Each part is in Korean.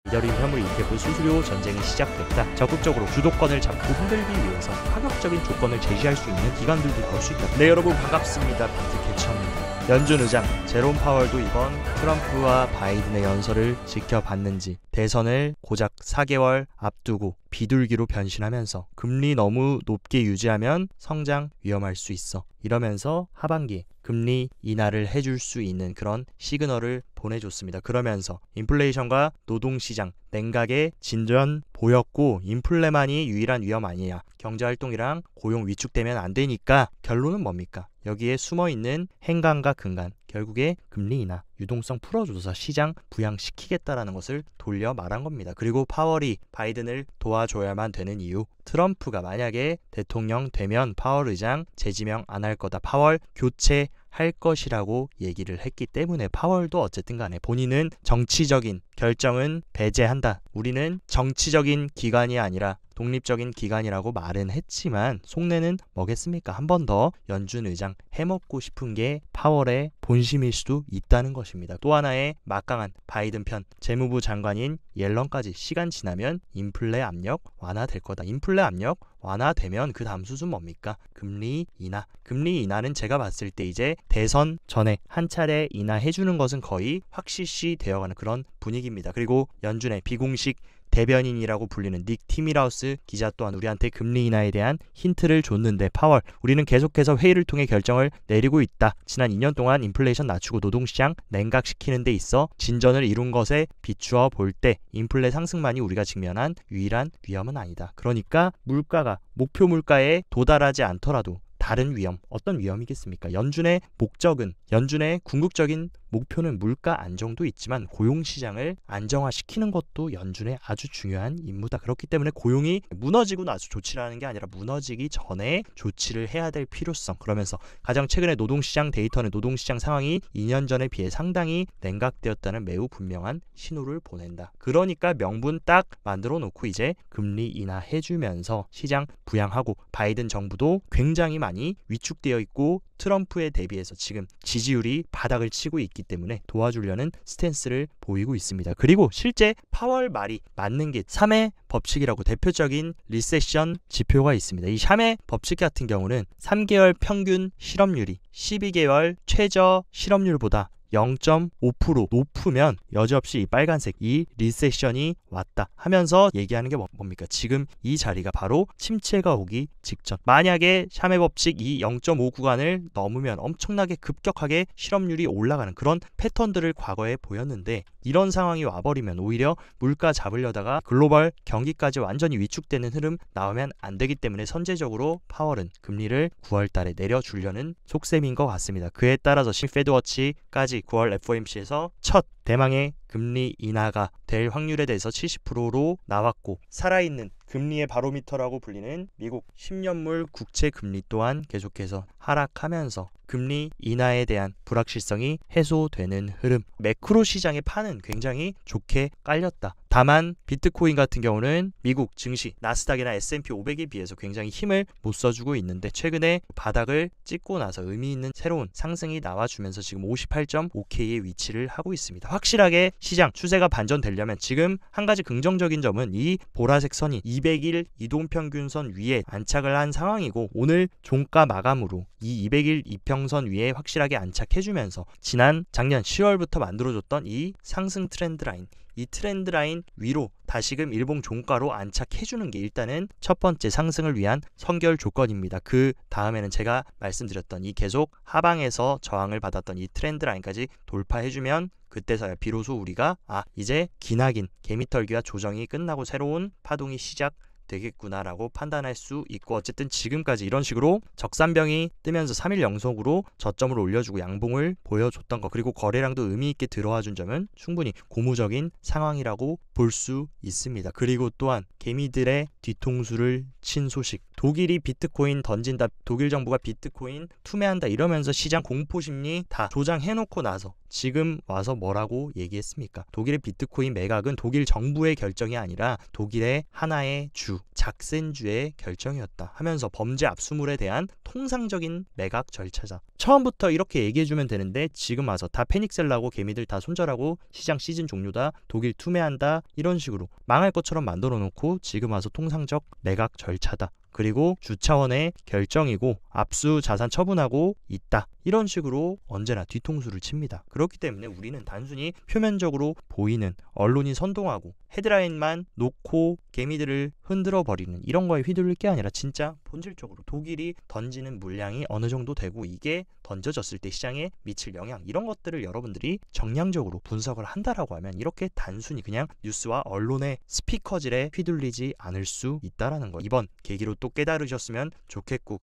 미더린 화물 ETF 수수료 전쟁이 시작됐다. 적극적으로 주도권을 잡고 흔들기 위해서 파격적인 조건을 제시할 수 있는 기관들도 나올 수 있다. 네, 여러분 반갑습니다. 비트캐쳐입니다. 연준 의장 제롬 파월도 이번 트럼프와 바이든의 연설을 지켜봤는지 대선을 고작 4개월 앞두고 비둘기로 변신하면서 금리 너무 높게 유지하면 성장 위험할 수 있어, 이러면서 하반기에 금리 인하를 해줄 수 있는 그런 시그널을 보내줬습니다. 그러면서 인플레이션과 노동시장 냉각의 진전 보였고, 인플레만이 유일한 위험 아니냐, 경제활동이랑 고용 위축되면 안 되니까 결론은 뭡니까? 여기에 숨어있는 행간과 근간, 결국에 금리 인하, 유동성 풀어줘서 시장 부양시키겠다라는 것을 돌려 말한 겁니다. 그리고 파월이 바이든을 도와줘야만 되는 이유, 트럼프가 만약에 대통령 되면 파월 의장 재지명 안 할 거다, 파월 교체할 것이라고 얘기를 했기 때문에 파월도 어쨌든 간에 본인은 정치적인 결정은 배제한다, 우리는 정치적인 기관이 아니라 독립적인 기관이라고 말은 했지만 속내는 뭐겠습니까? 한 번 더 연준 의장 해먹고 싶은 게 파월의 본심일 수도 있다는 것입니다. 또 하나의 막강한 바이든 편 재무부 장관인 옐런까지 시간 지나면 인플레 압력 완화될 거다. 인플레 압력 완화되면 그 다음 수순 뭡니까? 금리 인하. 금리 인하는 제가 봤을 때 이제 대선 전에 한 차례 인하해주는 것은 거의 확실시 되어가는 그런 분위기입니다. 그리고 연준의 비공식 대변인이라고 불리는 닉 티미라우스 기자 또한 우리한테 금리 인하에 대한 힌트를 줬는데, 파월, 우리는 계속해서 회의를 통해 결정을 내리고 있다. 지난 2년 동안 인플레이션 낮추고 노동시장 냉각시키는 데 있어 진전을 이룬 것에 비추어 볼 때 인플레 상승만이 우리가 직면한 유일한 위험은 아니다. 그러니까 물가가 목표 물가에 도달하지 않더라도 다른 위험, 어떤 위험이겠습니까? 연준의 목적은, 연준의 궁극적인 목표는 물가 안정도 있지만 고용시장을 안정화시키는 것도 연준의 아주 중요한 임무다. 그렇기 때문에 고용이 무너지고 나서 조치를 하는 게 아니라 무너지기 전에 조치를 해야 될 필요성, 그러면서 가장 최근에 노동시장 데이터는 노동시장 상황이 2년 전에 비해 상당히 냉각되었다는 매우 분명한 신호를 보낸다. 그러니까 명분 딱 만들어 놓고 이제 금리 인하해주면서 시장 부양하고, 바이든 정부도 굉장히 많이 위축되어 있고 트럼프에 대비해서 지금 지지율이 바닥을 치고 있기 때문에 도와주려는 스탠스를 보이고 있습니다. 그리고 실제 파월 말이 맞는 게 샴의 법칙이라고 대표적인 리세션 지표가 있습니다. 이 샴의 법칙 같은 경우는 3개월 평균 실업률이 12개월 최저 실업률보다 0.5% 높으면 여지없이 이 빨간색, 이 리세션이 왔다 하면서 얘기하는 게 뭡니까? 지금 이 자리가 바로 침체가 오기 직전. 만약에 샴의 법칙 이 0.5 구간을 넘으면 엄청나게 급격하게 실업률이 올라가는 그런 패턴들을 과거에 보였는데, 이런 상황이 와버리면 오히려 물가 잡으려다가 글로벌 경기까지 완전히 위축되는 흐름 나오면 안 되기 때문에 선제적으로 파월은 금리를 9월 달에 내려주려는 속셈인 것 같습니다. 그에 따라서 페드워치까지 9월 FOMC에서 첫 대망의 금리 인하가 될 확률에 대해서 70%로 나왔고, 살아있는 금리의 바로미터라고 불리는 미국 10년물 국채 금리 또한 계속해서 하락하면서 금리 인하에 대한 불확실성이 해소되는 흐름, 매크로 시장의 판은 굉장히 좋게 깔렸다. 다만 비트코인 같은 경우는 미국 증시 나스닥이나 S&P 500에 비해서 굉장히 힘을 못 써주고 있는데, 최근에 바닥을 찍고 나서 의미 있는 새로운 상승이 나와주면서 지금 58.5K의 위치를 하고 있습니다. 확실하게 시장 추세가 반전되려면 지금 한 가지 긍정적인 점은 이 보라색 선이 200일 이동평균선 위에 안착을 한 상황이고, 오늘 종가 마감으로 이 200일 이평선 위에 확실하게 안착해주면서 작년 10월부터 만들어줬던 이 상승 트렌드 라인, 이 트렌드 라인 위로 다시금 일봉 종가로 안착해주는 게 일단은 첫 번째 상승을 위한 선결 조건입니다. 그 다음에는 제가 말씀드렸던 이 계속 하방에서 저항을 받았던 이 트렌드 라인까지 돌파해주면 그때서야 비로소 우리가 이제 기나긴 개미털기와 조정이 끝나고 새로운 파동이 시작되겠구나라고 판단할 수 있고, 어쨌든 지금까지 이런 식으로 적산병이 뜨면서 3일 연속으로 저점을 올려주고 양봉을 보여줬던 것, 그리고 거래량도 의미있게 들어와준 점은 충분히 고무적인 상황이라고 볼 수 있습니다. 그리고 또한 개미들의 뒤통수를 친 소식, 독일이 비트코인 던진다, 독일 정부가 비트코인 투매한다 이러면서 시장 공포심리 다 조장해놓고 나서 지금 와서 뭐라고 얘기했습니까? 독일의 비트코인 매각은 독일 정부의 결정이 아니라 독일의 하나의 주, 작센주의 결정이었다 하면서 범죄 압수물에 대한 통상적인 매각 절차자. 처음부터 이렇게 얘기해주면 되는데 지금 와서 다 패닉셀라고 개미들 다 손절하고 시장 시즌 종료다, 독일 투매한다 이런 식으로 망할 것처럼 만들어 놓고 지금 와서 통상적 매각 절차다. 그리고 주차원의 결정이고 압수 자산 처분하고 있다. 이런 식으로 언제나 뒤통수를 칩니다. 그렇기 때문에 우리는 단순히 표면적으로 보이는 언론이 선동하고 헤드라인만 놓고 개미들을 흔들어 버리는 이런 거에 휘둘릴 게 아니라 진짜 본질적으로 독일이 던지는 물량이 어느 정도 되고 이게 던져졌을 때 시장에 미칠 영향 이런 것들을 여러분들이 정량적으로 분석을 한다라고 하면 이렇게 단순히 그냥 뉴스와 언론의 스피커질에 휘둘리지 않을 수 있다라는 거 이번 계기로 또 깨달으셨으면 좋겠고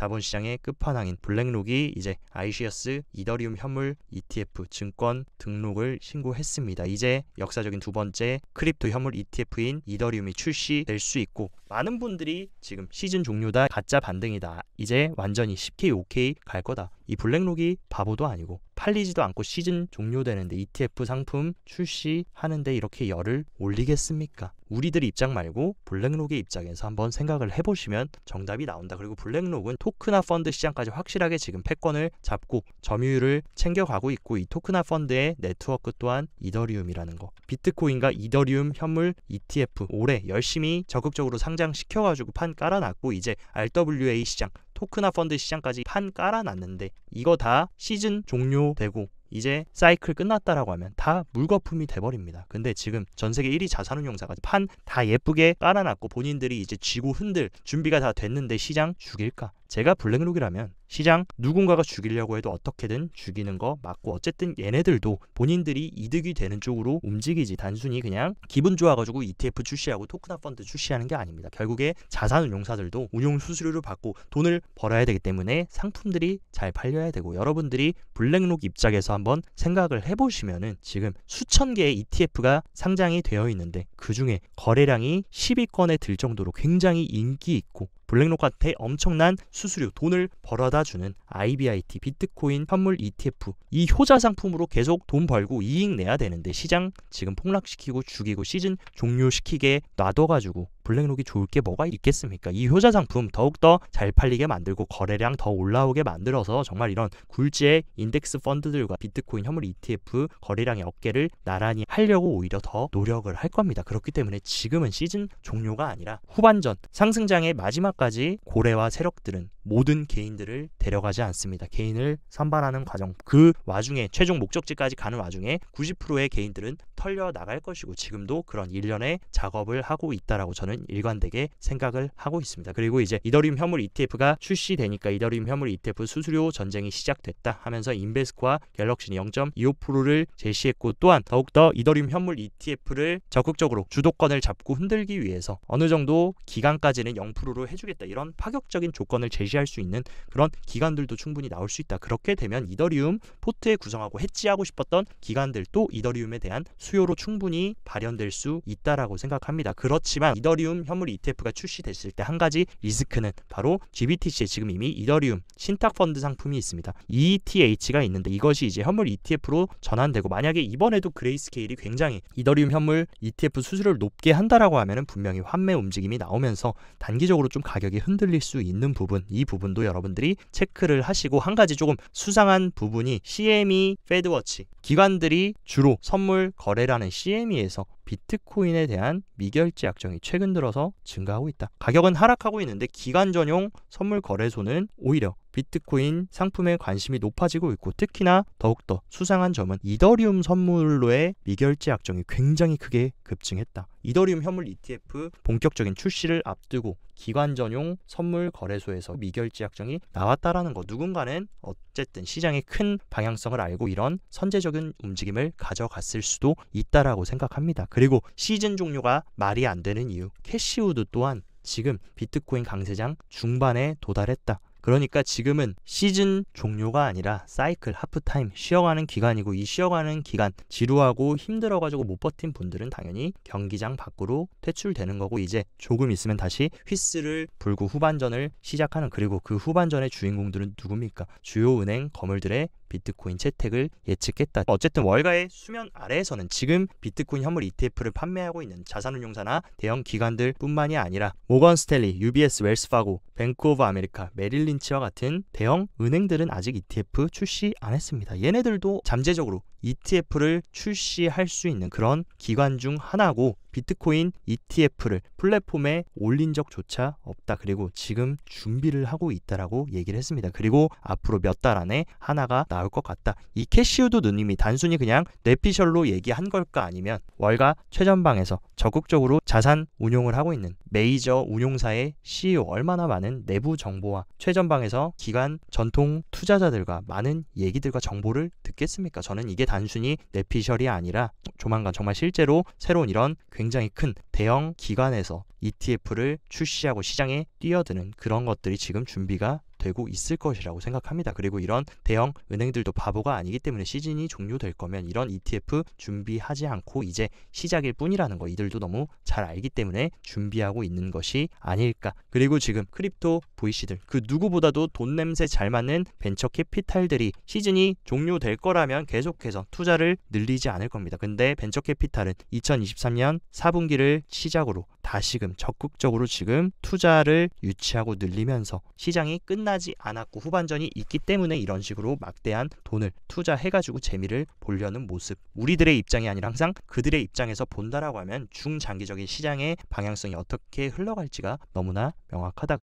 자본시장의 끝판왕인 블랙록이 이제 아이시어스 이더리움 현물 ETF 증권 등록을 신고했습니다. 이제 역사적인 두 번째 크립토 현물 ETF인 이더리움이 출시될 수 있고 많은 분들이 지금 시즌 종료다, 가짜 반등이다, 이제 완전히 10K, 5K 갈 거다. 이 블랙록이 바보도 아니고 팔리지도 않고 시즌 종료되는데 ETF 상품 출시하는데 이렇게 열을 올리겠습니까? 우리들 입장 말고 블랙록의 입장에서 한번 생각을 해보시면 정답이 나온다. 그리고 블랙록은 토크나 펀드 시장까지 확실하게 지금 패권을 잡고 점유율을 챙겨가고 있고 이 토크나 펀드의 네트워크 또한 이더리움이라는 거. 비트코인과 이더리움 현물 ETF 올해 열심히 적극적으로 상장시켜가지고 판 깔아놨고 이제 RWA 시장 토크나 펀드 시장까지 판 깔아놨는데 이거 다 시즌 종료되고 이제 사이클 끝났다라고 하면 다 물거품이 돼버립니다. 근데 지금 전세계 1위 자산운용사가 판 다 예쁘게 깔아놨고 본인들이 이제 쥐고 흔들 준비가 다 됐는데 시장 죽일까? 제가 블랙록이라면 시장 누군가가 죽이려고 해도 어떻게든 죽이는 거 맞고 어쨌든 얘네들도 본인들이 이득이 되는 쪽으로 움직이지 단순히 그냥 기분 좋아가지고 ETF 출시하고 토크나 펀드 출시하는 게 아닙니다. 결국에 자산운용사들도 운용 수수료를 받고 돈을 벌어야 되기 때문에 상품들이 잘 팔려야 되고 여러분들이 블랙록 입장에서 한번 생각을 해보시면은 지금 수천 개의 ETF가 상장이 되어 있는데 그 중에 거래량이 10위권에 들 정도로 굉장히 인기 있고 블랙록한테 엄청난 수수료, 돈을 벌어다주는 IBIT, 비트코인 현물 ETF 이 효자 상품으로 계속 돈 벌고 이익 내야 되는데 시장 지금 폭락시키고 죽이고 시즌 종료시키게 놔둬가지고 블랙록이 좋을 게 뭐가 있겠습니까? 이 효자 상품 더욱더 잘 팔리게 만들고 거래량 더 올라오게 만들어서 정말 이런 굴지의 인덱스 펀드들과 비트코인 현물 ETF 거래량의 어깨를 나란히 하려고 오히려 더 노력을 할 겁니다. 그렇기 때문에 지금은 시즌 종료가 아니라 후반전 상승장의 마지막까지 고래와 세력들은 모든 개인들을 데려가지 않습니다. 개인을 선발하는 과정 그 와중에 최종 목적지까지 가는 와중에 90%의 개인들은 털려 나갈 것이고 지금도 그런 일련의 작업을 하고 있다라고 저는 일관되게 생각을 하고 있습니다. 그리고 이제 이더리움 현물 ETF가 출시되니까 이더리움 현물 ETF 수수료 전쟁이 시작됐다 하면서 인베스코와 갤럭시는 0.25%를 제시했고 또한 더욱더 이더리움 현물 ETF를 적극적으로 주도권을 잡고 흔들기 위해서 어느 정도 기간까지는 0%로 해주겠다 이런 파격적인 조건을 제시할 수 있는 그런 기관들도 충분히 나올 수 있다. 그렇게 되면 이더리움 포트에 구성하고 해지하고 싶었던 기관들도 이더리움에 대한 수요로 충분히 발현될 수 있다라고 생각합니다. 그렇지만 이더리움 현물 ETF가 출시됐을 때 한 가지 리스크는 바로 GBTC에 지금 이미 이더리움 신탁 펀드 상품이 있습니다. ETH가 있는데 이것이 이제 현물 ETF로 전환되고 만약에 이번에도 그레이스케일이 굉장히 이더리움 현물 ETF 수수료를 높게 한다라고 하면은 분명히 환매 움직임이 나오면서 단기적으로 좀 가격이 흔들릴 수 있는 부분 이 부분도 여러분들이 체크를 하시고 한 가지 조금 수상한 부분이 CME 페드워치 기관들이 주로 선물 거래라는 CME에서 비트코인에 대한 미결제 약정이 최근 들어서 증가하고 있다. 가격은 하락하고 있는데 기관 전용 선물 거래소는 오히려 비트코인 상품에 관심이 높아지고 있고 특히나 더욱더 수상한 점은 이더리움 선물로의 미결제 약정이 굉장히 크게 급증했다. 이더리움 현물 ETF 본격적인 출시를 앞두고 기관 전용 선물 거래소에서 미결제 약정이 나왔다라는 거 누군가는 어쨌든 시장의 큰 방향성을 알고 이런 선제적인 움직임을 가져갔을 수도 있다라고 생각합니다. 그리고 시즌 종료가 말이 안 되는 이유 캐시우드 또한 지금 비트코인 강세장 중반에 도달했다. 그러니까 지금은 시즌 종료가 아니라 사이클 하프타임 쉬어가는 기간이고, 이 쉬어가는 기간 지루하고 힘들어가지고 못 버틴 분들은 당연히 경기장 밖으로 퇴출되는 거고, 이제 조금 있으면 다시 휘스를 불고 후반전을 시작하는, 그리고 그 후반전의 주인공들은 누굽니까? 주요 은행 거물들의 비트코인 채택을 예측했다. 어쨌든 월가의 수면 아래에서는 지금 비트코인 현물 ETF를 판매하고 있는 자산운용사나 대형 기관들 뿐만이 아니라 모건 스탠리, UBS, 웰스파고, 뱅크 오브 아메리카, 메릴 린치와 같은 대형 은행들은 아직 ETF 출시 안 했습니다. 얘네들도 잠재적으로 ETF를 출시할 수 있는 그런 기관 중 하나고, 비트코인 ETF를 플랫폼에 올린 적조차 없다. 그리고 지금 준비를 하고 있다라고 얘기를 했습니다. 그리고 앞으로 몇 달 안에 하나가 나올 것 같다. 이 캐시우드 누님이 단순히 그냥 뇌피셜로 얘기한 걸까, 아니면 월가 최전방에서 적극적으로 자산 운용을 하고 있는 메이저 운용사의 CEO, 얼마나 많은 내부 정보와 최전방에서 기관 전통 투자자들과 많은 얘기들과 정보를 듣겠습니까? 저는 이게 단순히 뇌피셜이 아니라 조만간 정말 실제로 새로운 이런 굉장히 큰 대형 기관에서 ETF를 출시하고 시장에 뛰어드는 그런 것들이 지금 준비가 되고 있을 것이라고 생각합니다. 그리고 이런 대형 은행들도 바보가 아니기 때문에 시즌이 종료될 거면 이런 ETF 준비하지 않고 이제 시작일 뿐이라는 거 이들도 너무 잘 알기 때문에 준비하고 있는 것이 아닐까. 그리고 지금 크립토 VC들, 그 누구보다도 돈 냄새 잘 맞는 벤처 캐피탈들이 시즌이 종료될 거라면 계속해서 투자를 늘리지 않을 겁니다. 근데 벤처 캐피탈은 2023년 4분기를 시작으로 다시금 적극적으로 지금 투자를 유치하고 늘리면서 시장이 끝나지 않았고 후반전이 있기 때문에 이런 식으로 막대한 돈을 투자해가지고 재미를 보려는 모습, 우리들의 입장이 아니라 항상 그들의 입장에서 본다라고 하면 중장기적인 시장의 방향성이 어떻게 흘러갈지가 너무나 명확하다.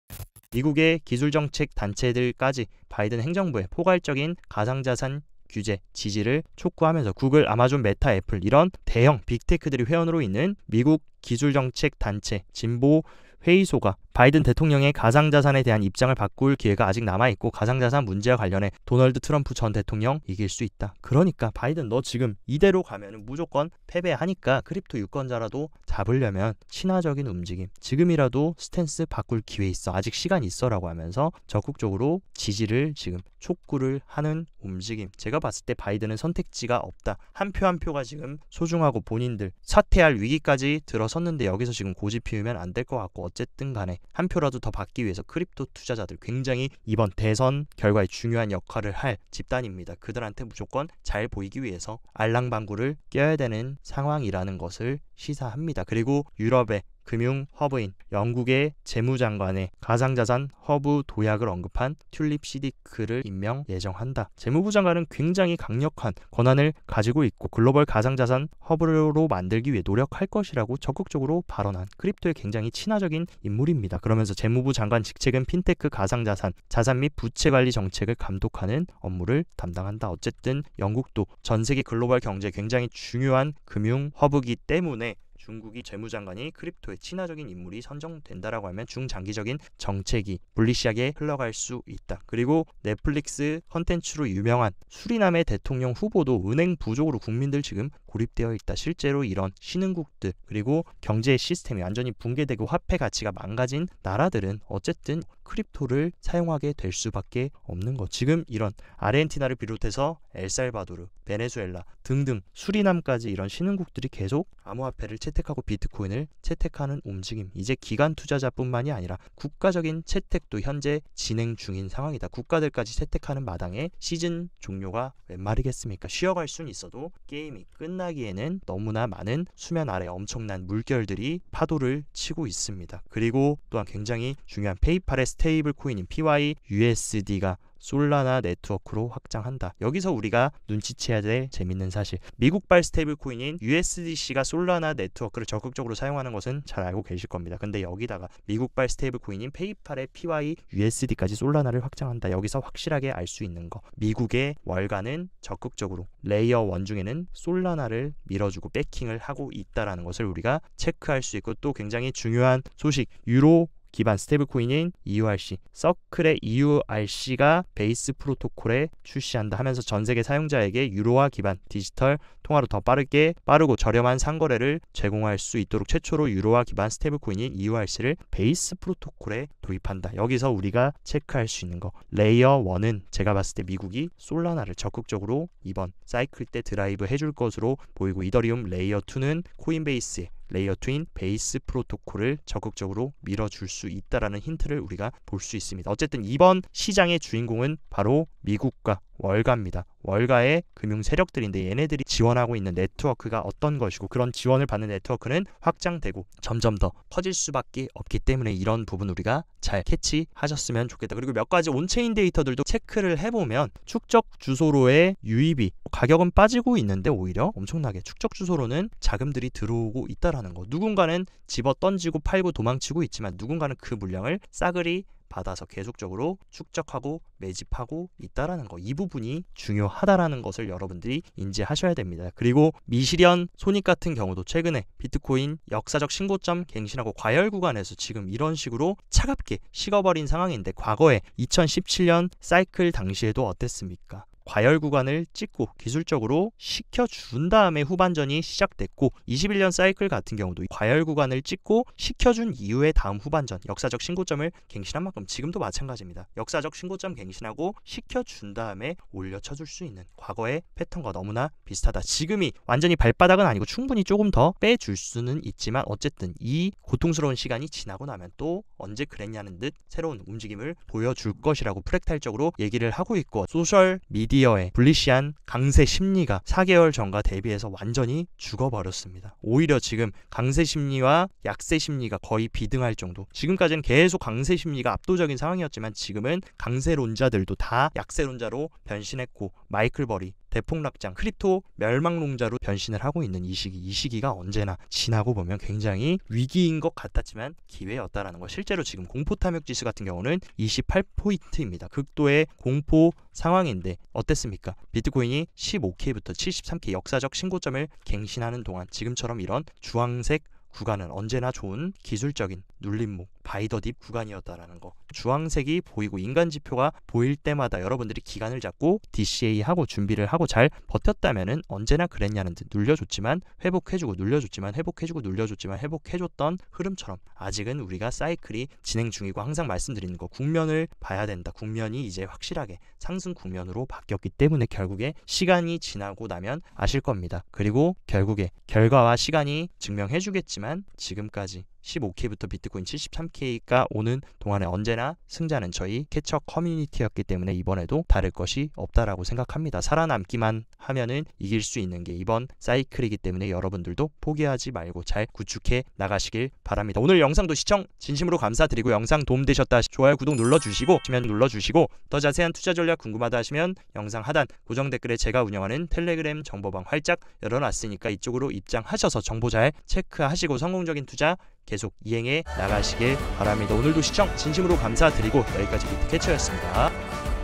미국의 기술정책 단체들까지 바이든 행정부의 포괄적인 가상자산 규제 지지를 촉구하면서 구글, 아마존, 메타, 애플 이런 대형 빅테크들이 회원으로 있는 미국 기술정책 단체 진보 회의소가 바이든 대통령의 가상자산에 대한 입장을 바꿀 기회가 아직 남아있고, 가상자산 문제와 관련해 도널드 트럼프 전 대통령 이길 수 있다. 그러니까 바이든 너 지금 이대로 가면 무조건 패배하니까 크립토 유권자라도 잡으려면 친화적인 움직임, 지금이라도 스탠스 바꿀 기회 있어, 아직 시간 있어 라고 하면서 적극적으로 지지를 지금 촉구를 하는 움직임. 제가 봤을 때 바이든은 선택지가 없다. 한 표 한 표가 지금 소중하고 본인들 사퇴할 위기까지 들어섰는데 여기서 지금 고집 피우면 안 될 것 같고, 어쨌든 간에 한 표라도 더 받기 위해서 크립토 투자자들 굉장히 이번 대선 결과에 중요한 역할을 할 집단입니다. 그들한테 무조건 잘 보이기 위해서 알랑방구를 껴야 되는 상황이라는 것을 시사합니다. 그리고 유럽의 금융 허브인 영국의 재무장관의 가상자산 허브 도약을 언급한 튤립 시디크를 임명 예정한다. 재무부 장관은 굉장히 강력한 권한을 가지고 있고 글로벌 가상자산 허브로 만들기 위해 노력할 것이라고 적극적으로 발언한 크립토에 굉장히 친화적인 인물입니다. 그러면서 재무부 장관 직책은 핀테크 가상자산, 자산 및 부채 관리 정책을 감독하는 업무를 담당한다. 어쨌든 영국도 전 세계 글로벌 경제에 굉장히 중요한 금융 허브이기 때문에 중국이 재무장관이 크립토에 친화적인 인물이 선정된다라고 하면 중장기적인 정책이 불리시하게 흘러갈 수 있다. 그리고 넷플릭스 컨텐츠로 유명한 수리남의 대통령 후보도 은행 부족으로 국민들 지금 고립되어 있다. 실제로 이런 신흥국들 그리고 경제 시스템이 완전히 붕괴되고 화폐 가치가 망가진 나라들은 어쨌든 크립토를 사용하게 될 수밖에 없는 것. 지금 이런 아르헨티나를 비롯해서 엘살바도르, 베네수엘라 등등 수리남까지 이런 신흥국들이 계속 암호화폐를 채택하고 비트코인을 채택하는 움직임. 이제 기관 투자자뿐만이 아니라 국가적인 채택도 현재 진행 중인 상황이다. 국가들까지 채택하는 마당에 시즌 종료가 웬 말이겠습니까? 쉬어갈 수는 있어도 게임이 끝나기에는 너무나 많은 수면 아래 엄청난 물결들이 파도를 치고 있습니다. 그리고 또한 굉장히 중요한 페이팔의 스테이블 코인인 PYUSD가 솔라나 네트워크로 확장한다. 여기서 우리가 눈치채야 될 재밌는 사실, 미국발 스테이블 코인인 USDC가 솔라나 네트워크를 적극적으로 사용하는 것은 잘 알고 계실 겁니다. 근데 여기다가 미국발 스테이블 코인인 페이팔의 PYUSD까지 솔라나를 확장한다. 여기서 확실하게 알 수 있는 거, 미국의 월가는 적극적으로 레이어 1 중에는 솔라나를 밀어주고 배킹을 하고 있다라는 것을 우리가 체크할 수 있고, 또 굉장히 중요한 소식, 유로 기반 스테이블 코인인 EURC, 서클의 EURC가 베이스 프로토콜에 출시한다 하면서 전 세계 사용자에게 유로화 기반 디지털 통화로 더 빠르고 저렴한 상거래를 제공할 수 있도록 최초로 유로화 기반 스테이블 코인인 EURC를 베이스 프로토콜에 도입한다. 여기서 우리가 체크할 수 있는 거, 레이어 1은 제가 봤을 때 미국이 솔라나를 적극적으로 이번 사이클 때 드라이브 해줄 것으로 보이고, 이더리움 레이어 2는 코인베이스의 레이어 2인 베이스 프로토콜을 적극적으로 밀어줄 수 있다라는 힌트를 우리가 볼 수 있습니다. 어쨌든 이번 시장의 주인공은 바로 미국과 월가입니다. 월가의 금융 세력들인데 얘네들이 지원하고 있는 네트워크가 어떤 것이고, 그런 지원을 받는 네트워크는 확장되고 점점 더 커질 수밖에 없기 때문에 이런 부분 우리가 잘 캐치하셨으면 좋겠다. 그리고 몇 가지 온체인 데이터들도 체크를 해보면 축적 주소로의 유입이 가격은 빠지고 있는데 오히려 엄청나게 축적 주소로는 자금들이 들어오고 있다라는 거. 누군가는 집어 던지고 팔고 도망치고 있지만 누군가는 그 물량을 싸그리 받아서 계속적으로 축적하고 매집하고 있다라는 거, 이 부분이 중요하다라는 것을 여러분들이 인지하셔야 됩니다. 그리고 미실현 손익 같은 경우도 최근에 비트코인 역사적 신고점 갱신하고 과열 구간에서 지금 이런 식으로 차갑게 식어버린 상황인데, 과거에 2017년 사이클 당시에도 어땠습니까? 과열 구간을 찍고 기술적으로 식혀준 다음에 후반전이 시작됐고, 21년 사이클 같은 경우도 과열 구간을 찍고 식혀준 이후에 다음 후반전 역사적 신고점을 갱신한 만큼 지금도 마찬가지입니다. 역사적 신고점 갱신하고 식혀준 다음에 올려쳐줄 수 있는 과거의 패턴과 너무나 비슷하다. 지금이 완전히 발바닥은 아니고 충분히 조금 더 빼줄 수는 있지만, 어쨌든 이 고통스러운 시간이 지나고 나면 또 언제 그랬냐는 듯 새로운 움직임을 보여줄 것이라고 프랙탈적으로 얘기를 하고 있고, 소셜 미디어의 불리시한 강세 심리가 4개월 전과 대비해서 완전히 죽어버렸습니다. 오히려 지금 강세 심리와 약세 심리가 거의 비등할 정도, 지금까지는 계속 강세 심리가 압도적인 상황이었지만 지금은 강세론자들도 다 약세론자로 변신했고, 마이클 버리 대폭락장, 크립토 멸망론자로 변신을 하고 있는 이 시기가 언제나 지나고 보면 굉장히 위기인 것 같았지만 기회였다라는 거. 실제로 지금 공포 탐욕 지수 같은 경우는 28포인트입니다. 극도의 공포 상황인데 어땠습니까? 비트코인이 15K부터 73K 역사적 신고점을 갱신하는 동안 지금처럼 이런 주황색 구간은 언제나 좋은 기술적인 눌림목, 바이더딥 구간이었다라는 거. 주황색이 보이고 인간 지표가 보일 때마다 여러분들이 기간을 잡고 DCA 하고 준비를 하고 잘 버텼다면은 언제나 그랬냐는 듯 눌려줬지만 회복해주고 눌려줬지만 회복해주고 눌려줬지만 회복해줬던 흐름처럼 아직은 우리가 사이클이 진행 중이고, 항상 말씀드리는 거, 국면을 봐야 된다. 국면이 이제 확실하게 상승 국면으로 바뀌었기 때문에 결국에 시간이 지나고 나면 아실 겁니다. 그리고 결국에 결과와 시간이 증명해주겠지만 지금까지 15K부터 비트코인 73K가 오는 동안에 언제나 승자는 저희 캐쳐 커뮤니티였기 때문에 이번에도 다를 것이 없다라고 생각합니다. 살아남기만 하면은 이길 수 있는 게 이번 사이클이기 때문에 여러분들도 포기하지 말고 잘 구축해 나가시길 바랍니다. 오늘 영상도 시청 진심으로 감사드리고, 영상 도움되셨다 하시면 좋아요, 구독 눌러주시고 더 자세한 투자 전략 궁금하다 하시면 영상 하단 고정 댓글에 제가 운영하는 텔레그램 정보방 활짝 열어놨으니까 이쪽으로 입장하셔서 정보 잘 체크하시고 성공적인 투자 계속 이행해 나가시길 바랍니다. 오늘도 시청 진심으로 감사드리고 여기까지 비트캐쳐였습니다.